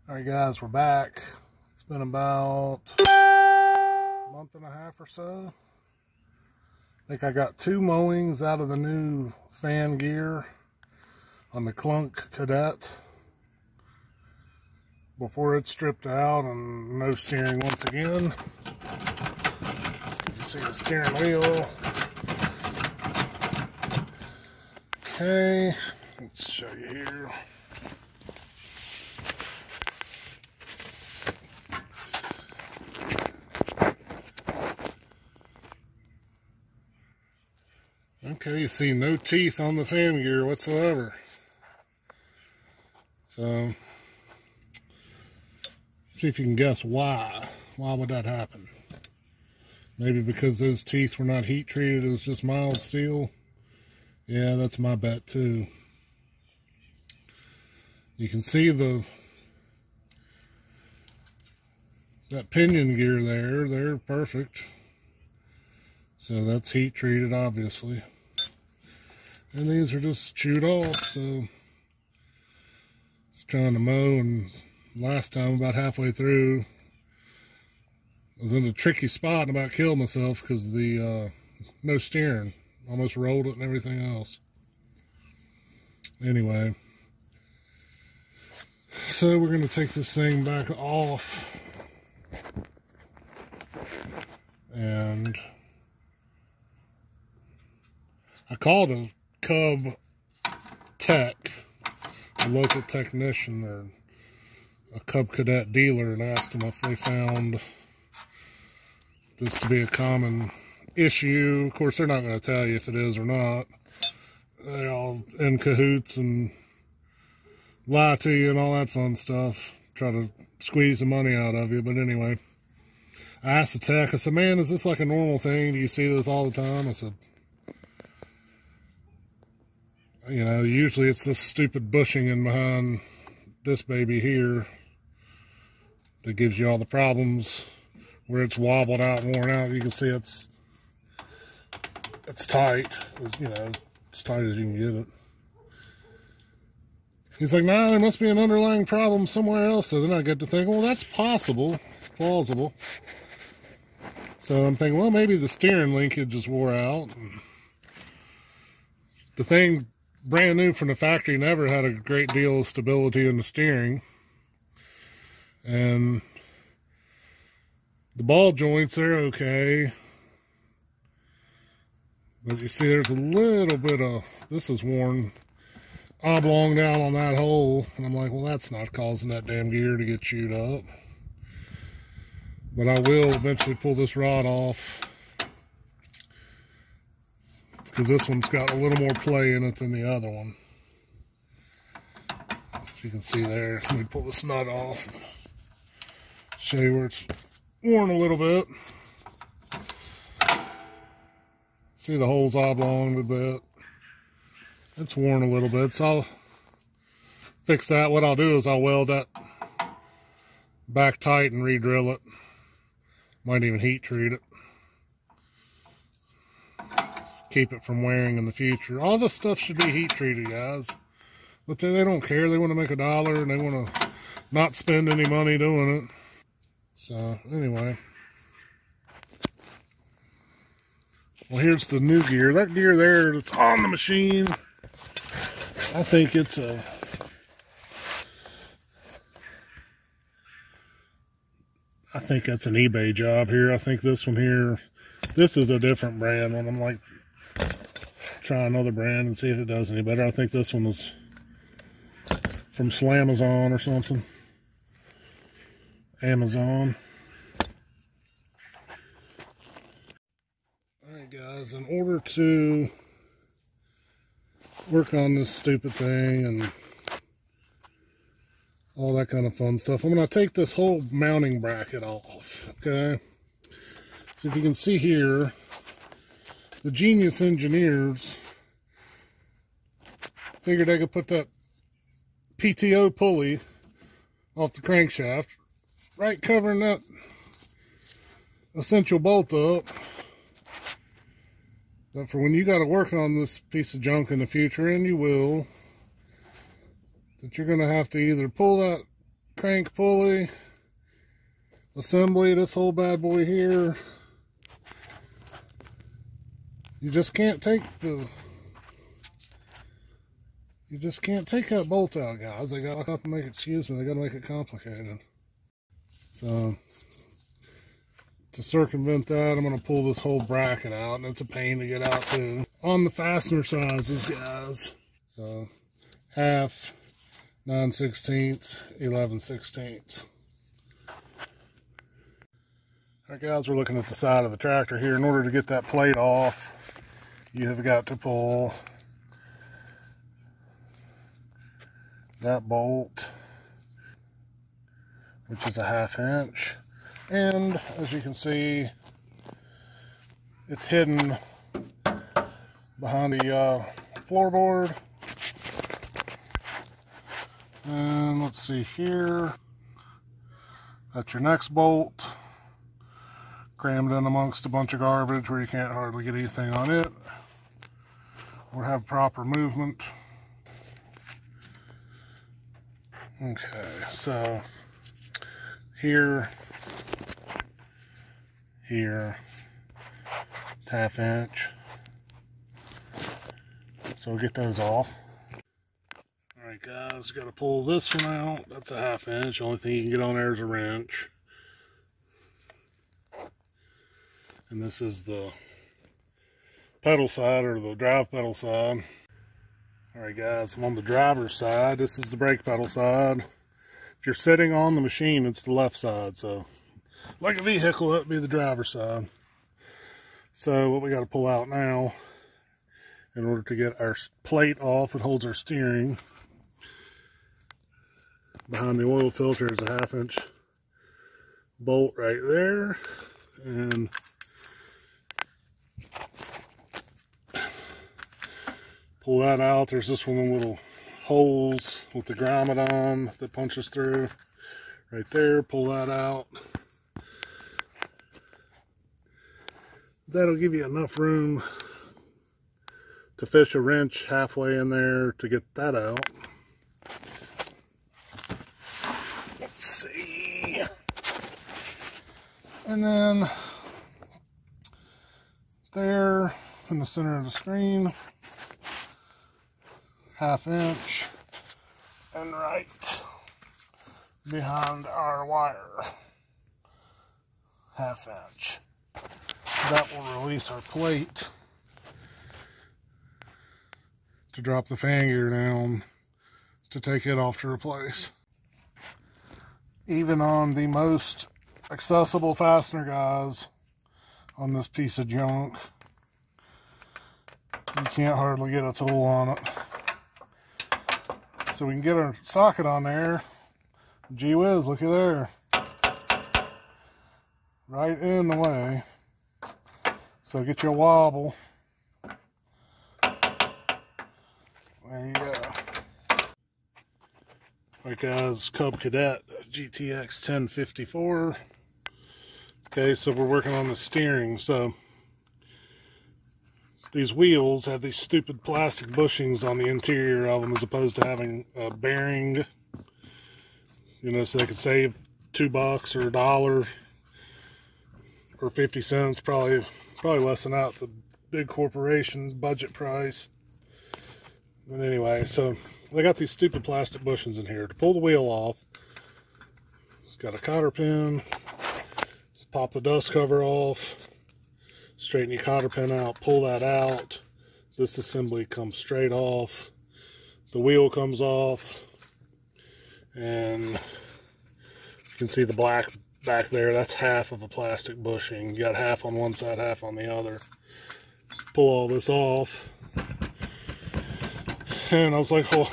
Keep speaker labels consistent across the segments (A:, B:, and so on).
A: Alright guys, we're back. It's been about a month and a half or so. I think I got 2 mowings out of the new fan gear on the Cub Cadet before it's stripped out and no steering once again. You see the steering wheel. Okay, let's show you here. Okay, you see no teeth on the fan gear whatsoever. So, see if you can guess why. Why would that happen? Maybe because those teeth were not heat treated, it was just mild steel. Yeah, that's my bet too. You can see that pinion gear there, they're perfect. So that's heat treated, obviously. And these are just chewed off, so I was trying to mow, and last time, about halfway through, I was in a tricky spot and about killed myself because of the no steering. Almost rolled it and everything else. Anyway, so we're going to take this thing back off, and I called a Cub Tech, a local technician or a Cub Cadet dealer, and asked them if they found this to be a common issue. Of course, they're not going to tell you if it is or not. They're all in cahoots and lie to you and all that fun stuff. Try to squeeze the money out of you. But anyway, I asked the tech, I said, man, is this like a normal thing? Do you see this all the time? I said, you know, usually it's this stupid bushing in behind this baby here that gives you all the problems where it's wobbled out and worn out. You can see it's tight, you know, as tight as you can get it. He's like, nah, there must be an underlying problem somewhere else. So then I get to think, well, that's possible, plausible. So I'm thinking, well, maybe the steering linkage is wore out. The thing, brand new from the factory, never had a great deal of stability in the steering. And the ball joints, they're okay. But you see there's a little bit of, this is worn oblong down on that hole. And I'm like, well, that's not causing that damn gear to get chewed up. But I will eventually pull this rod off, because this one's got a little more play in it than the other one. As you can see there, let me pull this nut off. Show you where it's worn a little bit. See the hole's oblong a bit. It's worn a little bit, so I'll fix that. What I'll do is I'll weld that back tight and re-drill it. Might even heat treat it. Keep it from wearing in the future. All this stuff should be heat treated, guys. But they don't care. They want to make $1 and they want to not spend any money doing it. So, anyway. Well, here's the new gear. That gear there that's on the machine, I think it's a... I think that's an eBay job here. I think this one here, this is a different brand one. I'm like, try another brand and see if it does any better. I think this one was from Slamazon or something. Amazon. Alright guys, in order to work on this stupid thing and all that kind of fun stuff, I'm going to take this whole mounting bracket off, okay? So if you can see here, the genius engineers figured they could put that PTO pulley off the crankshaft, right covering that essential bolt up, that for when you got to work on this piece of junk in the future, and you will, that you're going to have to either pull that crank pulley assembly, this whole bad boy here. You just can't take that bolt out, guys. They gotta make it, they gotta make it complicated. So to circumvent that, I'm gonna pull this whole bracket out, and it's a pain to get out too. On the fastener sizes, guys. So half, 9/16, 11/16. Alright guys, we're looking at the side of the tractor here. In order to get that plate off, you have got to pull that bolt, which is a 1/2 inch. And as you can see, it's hidden behind the floorboard. And let's see here, that's your next bolt, crammed in amongst a bunch of garbage where you can't hardly get anything on it or have proper movement. Okay, so here, it's 1/2 inch. So we'll get those off. Alright guys, got to pull this one out. That's a 1/2 inch. The only thing you can get on there is a wrench. And this is the pedal side, or the drive pedal side. Alright guys, I'm on the driver's side. This is the brake pedal side. If you're sitting on the machine, it's the left side. So like a vehicle, that'd be the driver's side. So what we got to pull out now, in order to get our plate off that holds our steering, behind the oil filter is a 1/2 inch bolt right there. And pull that out. There's this one of them little holes with the grommet on that punches through right there. Pull that out. That'll give you enough room to fish a wrench halfway in there to get that out. Let's see. And then there in the center of the screen, 1/2 inch, and right behind our wire, 1/2 inch. That will release our plate to drop the fan gear down to take it off to replace. Even on the most accessible fastener, guys, on this piece of junk, you can't hardly get a tool on it. So we can get our socket on there. Gee whiz, looky there. Right in the way. So get you a wobble. There you go. Alright guys, Cub Cadet GTX 1054. Okay, so we're working on the steering. So these wheels have these stupid plastic bushings on the interior of them, as opposed to having a bearing, you know, so they could save $2 or $1 or 50 cents, probably less than that, the big corporation budget price. But anyway, so they got these stupid plastic bushings in here. To pull the wheel off, got a cotter pin, pop the dust cover off, straighten your cotter pin out, pull that out. This assembly comes straight off. The wheel comes off, and you can see the black back there. That's half of a plastic bushing. You got half on one side, half on the other. Pull all this off, and I was like, well,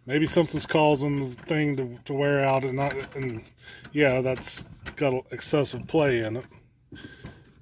A: maybe something's causing the thing to wear out, and yeah, that's got excessive play in it.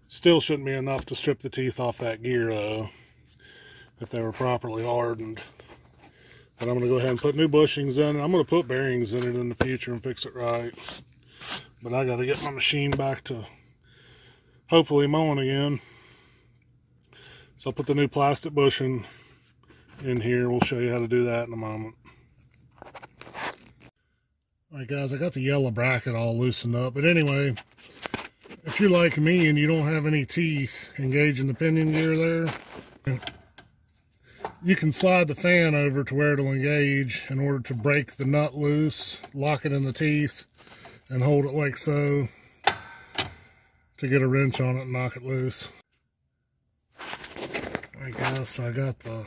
A: Still shouldn't be enough to strip the teeth off that gear though, if they were properly hardened. But I'm going to go ahead and put new bushings in. I'm going to put bearings in it in the future and fix it right. But I got to get my machine back to hopefully mowing again. So I'll put the new plastic bushing in here. We'll show you how to do that in a moment. Alright guys, I got the yellow bracket all loosened up, but anyway, if you're like me and you don't have any teeth engaging the pinion gear there, you can slide the fan over to where it'll engage in order to break the nut loose, lock it in the teeth, and hold it like so to get a wrench on it and knock it loose. Alright guys, so I got the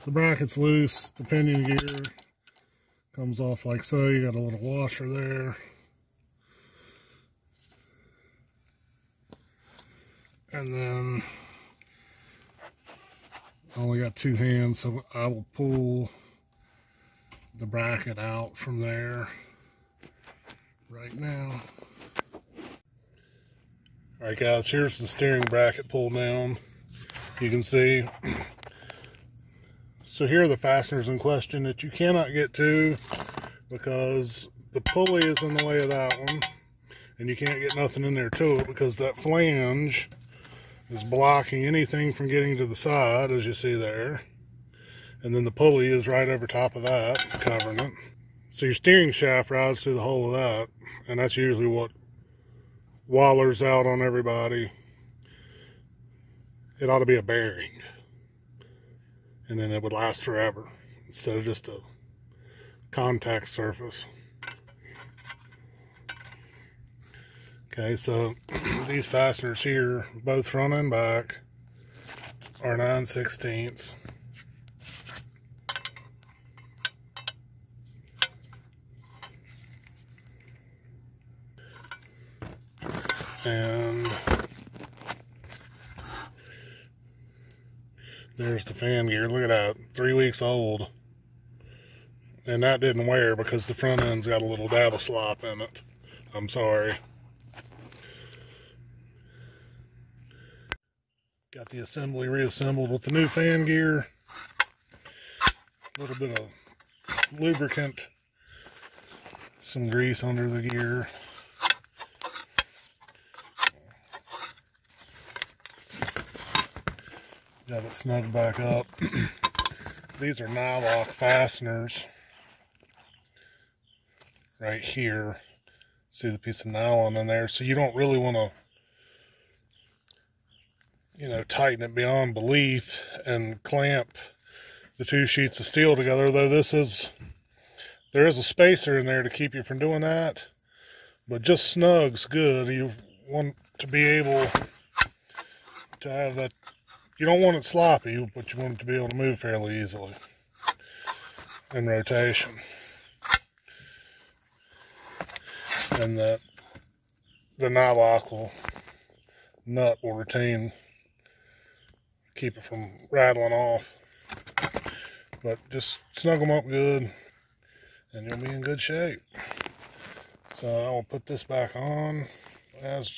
A: brackets loose, the pinion gear comes off like so. You got a little washer there. And then I only got two hands, so I will pull the bracket out from there right now. Alright guys, here's the steering bracket pulled down. You can see. So here are the fasteners in question that you cannot get to because the pulley is in the way of that one, and you can't get nothing in there to it because that flange is blocking anything from getting to the side, as you see there. And then the pulley is right over top of that, covering it. So your steering shaft rides through the hole of that, and that's usually what wallers out on everybody. It ought to be a bearing, and then it would last forever instead of just a contact surface. Okay, so these fasteners here, both front and back, are 9/16. And there's the fan gear. Look at that, 3 weeks old. And that didn't wear because the front end's got a little dab of slop in it. I'm sorry. Got the assembly reassembled with the new fan gear. A little bit of lubricant. Some grease under the gear. Got it snugged back up. These are nylock fasteners right here. See the piece of nylon in there, so you don't really want to, you know, tighten it beyond belief and clamp the two sheets of steel together. Though there is a spacer in there to keep you from doing that, but just snug's good. You want to be able to have that. You don't want it sloppy, but you want it to be able to move fairly easily in rotation. And that the nylock nut will retain, keep it from rattling off. But just snug them up good and you'll be in good shape. So I will put this back on as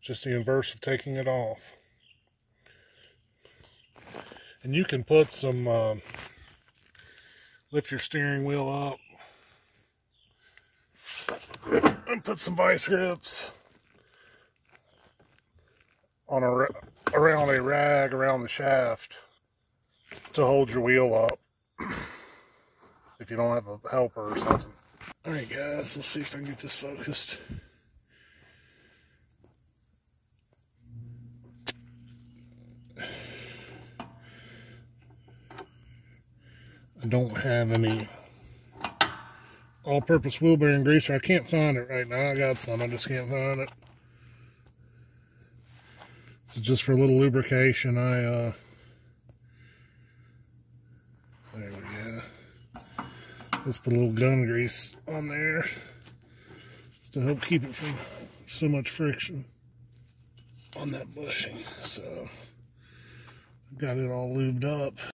A: just the inverse of taking it off. And you can put some, lift your steering wheel up and put some vice grips on around a rag around the shaft to hold your wheel up if you don't have a helper or something. Alright guys, let's see if I can get this focused. I don't have any all-purpose wheel bearing greaser. I can't find it right now. I got some, I just can't find it. So just for a little lubrication, there we go. Let's put a little gun grease on there just to help keep it from so much friction on that bushing. So got it all lubed up.